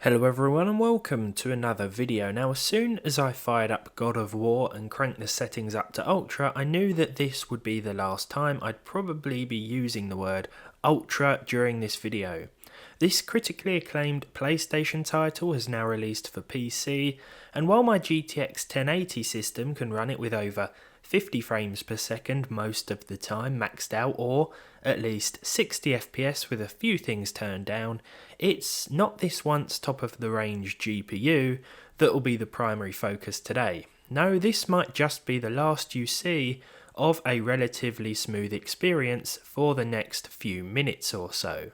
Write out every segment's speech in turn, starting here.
Hello everyone and welcome to another video. Now as soon as I fired up God of War and cranked the settings up to Ultra, I knew that this would be the last time I'd probably be using the word Ultra during this video. This critically acclaimed PlayStation title has now released for PC, and while my GTX 1080 system can run it with over 50 frames per second most of the time maxed out, or at least 60 FPS with a few things turned down, it's not this once top of the range GPU that will be the primary focus today. No, this might just be the last you see of a relatively smooth experience for the next few minutes or so.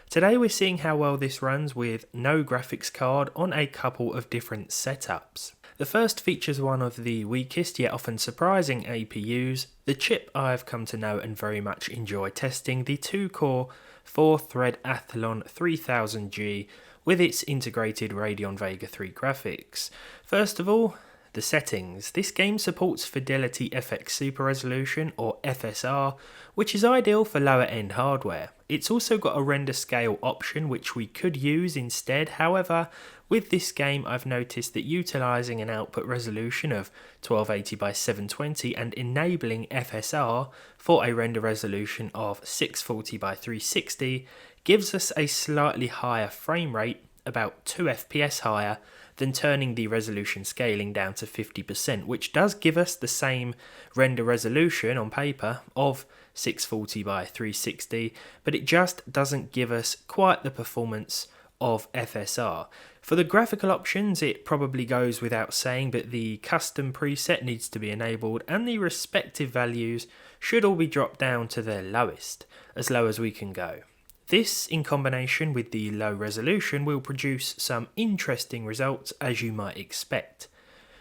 Today we're seeing how well this runs with no graphics card on a couple of different setups. The first features one of the weakest yet often surprising APUs, the chip I've come to know and very much enjoy testing, the 2-core 4-thread Athlon 3000G with its integrated Radeon Vega 3 graphics. First of all, the settings. This game supports Fidelity FX Super Resolution, or FSR, which is ideal for lower end hardware. It's also got a render scale option which we could use instead. However, with this game I've noticed that utilising an output resolution of 1280 by 720 and enabling FSR for a render resolution of 640 by 360 gives us a slightly higher frame rate, about 2 FPS higher, than turning the resolution scaling down to 50%, which does give us the same render resolution on paper of 640 by 360, but it just doesn't give us quite the performance of FSR. For the graphical options, it probably goes without saying, but the custom preset needs to be enabled and the respective values should all be dropped down to their lowest, as low as we can go. This, in combination with the low resolution, will produce some interesting results as you might expect.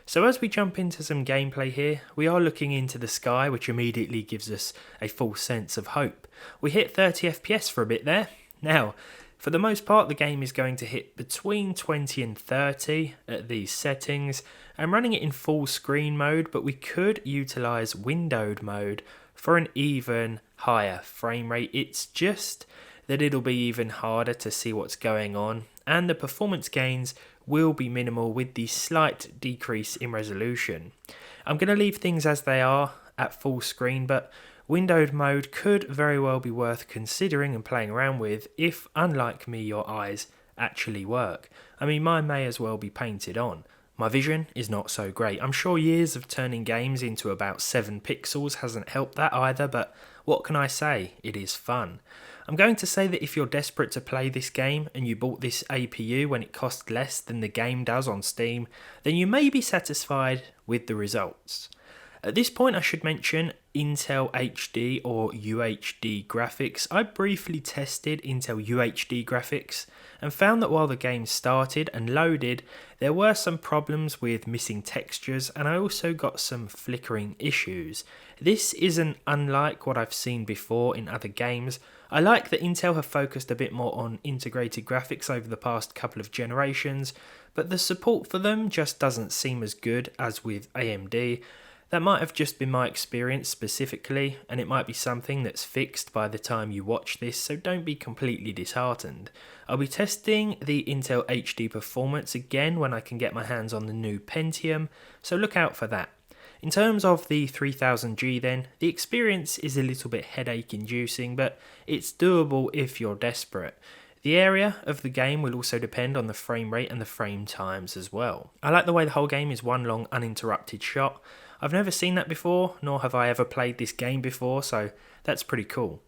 So as we jump into some gameplay here, we are looking into the sky, which immediately gives us a false sense of hope. We hit 30 FPS for a bit there. Now, for the most part, the game is going to hit between 20 and 30 at these settings. I'm running it in full screen mode, but we could utilise windowed mode for an even higher frame rate. It's just that it'll be even harder to see what's going on, and the performance gains will be minimal with the slight decrease in resolution. I'm going to leave things as they are at full screen, but windowed mode could very well be worth considering and playing around with if, unlike me, your eyes actually work. I mean, mine may as well be painted on. My vision is not so great. I'm sure years of turning games into about 7 pixels hasn't helped that either, but what can I say? It is fun. I'm going to say that if you're desperate to play this game and you bought this APU when it cost less than the game does on Steam, then you may be satisfied with the results. At this point I should mention Intel HD or UHD graphics. I briefly tested Intel UHD graphics and found that while the game started and loaded, there were some problems with missing textures, and I also got some flickering issues. This isn't unlike what I've seen before in other games. I like that Intel have focused a bit more on integrated graphics over the past couple of generations, but the support for them just doesn't seem as good as with AMD. That might have just been my experience specifically, and it might be something that's fixed by the time you watch this, so don't be completely disheartened. I'll be testing the Intel HD performance again when I can get my hands on the new Pentium, so look out for that. In terms of the 3000G then, the experience is a little bit headache inducing, but it's doable if you're desperate. The area of the game will also depend on the frame rate and the frame times as well. I like the way the whole game is one long uninterrupted shot. I've never seen that before, nor have I ever played this game before, so that's pretty cool.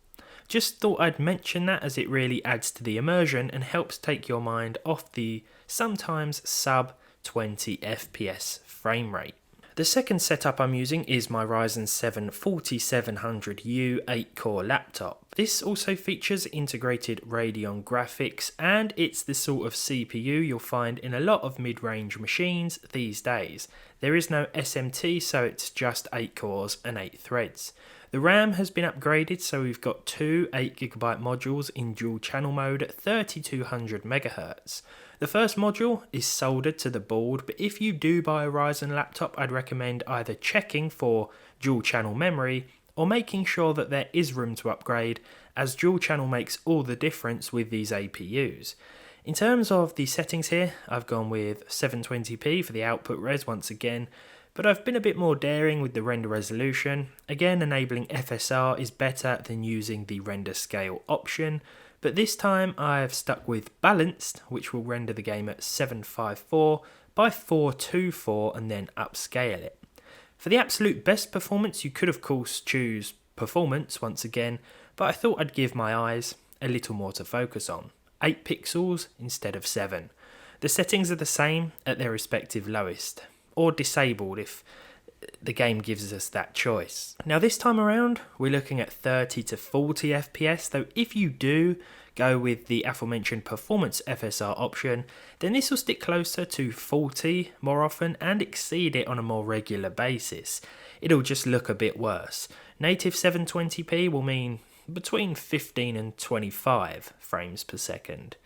Just thought I'd mention that as it really adds to the immersion and helps take your mind off the sometimes sub 20 FPS frame rate. The second setup I'm using is my Ryzen 7 4700U 8-core laptop. This also features integrated Radeon graphics, and it's the sort of CPU you'll find in a lot of mid-range machines these days. There is no SMT, so it's just 8 cores and 8 threads. The RAM has been upgraded, so we've got two 8GB modules in dual channel mode at 3200 MHz. The first module is soldered to the board, but if you do buy a Ryzen laptop, I'd recommend either checking for dual channel memory or making sure that there is room to upgrade, as dual channel makes all the difference with these APUs. In terms of the settings here, I've gone with 720p for the output res once again, but I've been a bit more daring with the render resolution. Again, enabling FSR is better than using the render scale option, but this time I've stuck with balanced, which will render the game at 754 by 424 and then upscale it. For the absolute best performance, you could of course choose performance once again, but I thought I'd give my eyes a little more to focus on. 8 pixels instead of 7. The settings are the same at their respective lowest, or disabled if the game gives us that choice. Now this time around we're looking at 30 to 40 FPS, though if you do go with the aforementioned performance FSR option, then this will stick closer to 40 more often and exceed it on a more regular basis. It'll just look a bit worse. Native 720p will mean between 15 and 25 frames per second.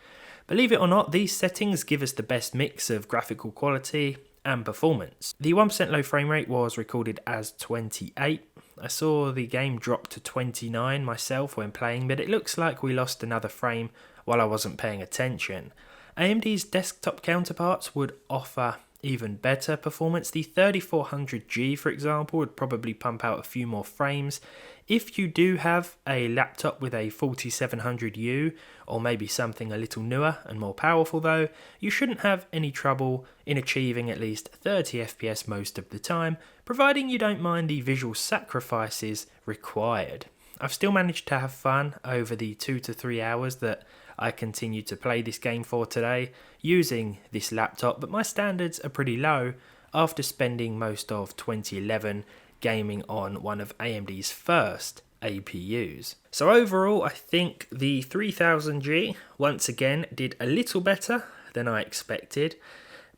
Believe it or not, these settings give us the best mix of graphical quality and performance. The 1% low frame rate was recorded as 28. I saw the game drop to 29 myself when playing, but it looks like we lost another frame while I wasn't paying attention. AMD's desktop counterparts would offer even better performance. The 3400G, for example, would probably pump out a few more frames. If you do have a laptop with a 4700U, or maybe something a little newer and more powerful though, you shouldn't have any trouble in achieving at least 30 FPS most of the time, providing you don't mind the visual sacrifices required. I've still managed to have fun over the 2 to 3 hours that I continue to play this game for today using this laptop, but my standards are pretty low after spending most of 2011 gaming on one of AMD's first APUs. So overall, I think the 3000G once again did a little better than I expected,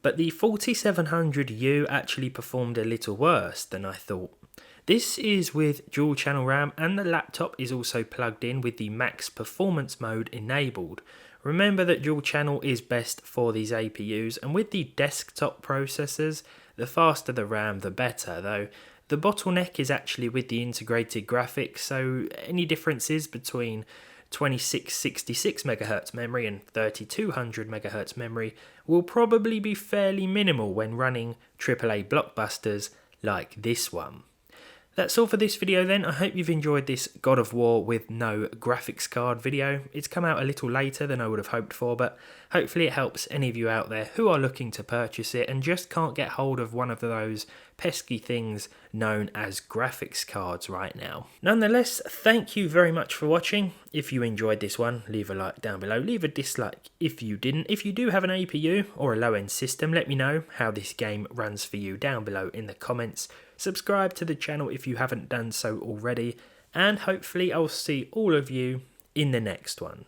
but the 4700U actually performed a little worse than I thought. This is with dual channel RAM and the laptop is also plugged in with the max performance mode enabled. Remember that dual channel is best for these APUs, and with the desktop processors, the faster the RAM the better, though the bottleneck is actually with the integrated graphics, so any differences between 2666 MHz memory and 3200 MHz memory will probably be fairly minimal when running AAA blockbusters like this one. That's all for this video then. I hope you've enjoyed this God of War with no graphics card video. It's come out a little later than I would have hoped for, but hopefully it helps any of you out there who are looking to purchase it and just can't get hold of one of those pesky things known as graphics cards right now. Nonetheless, thank you very much for watching. If you enjoyed this one, leave a like down below. Leave a dislike if you didn't. If you do have an APU or a low-end system, let me know how this game runs for you down below in the comments. Subscribe to the channel if you haven't done so already, and hopefully I'll see all of you in the next one.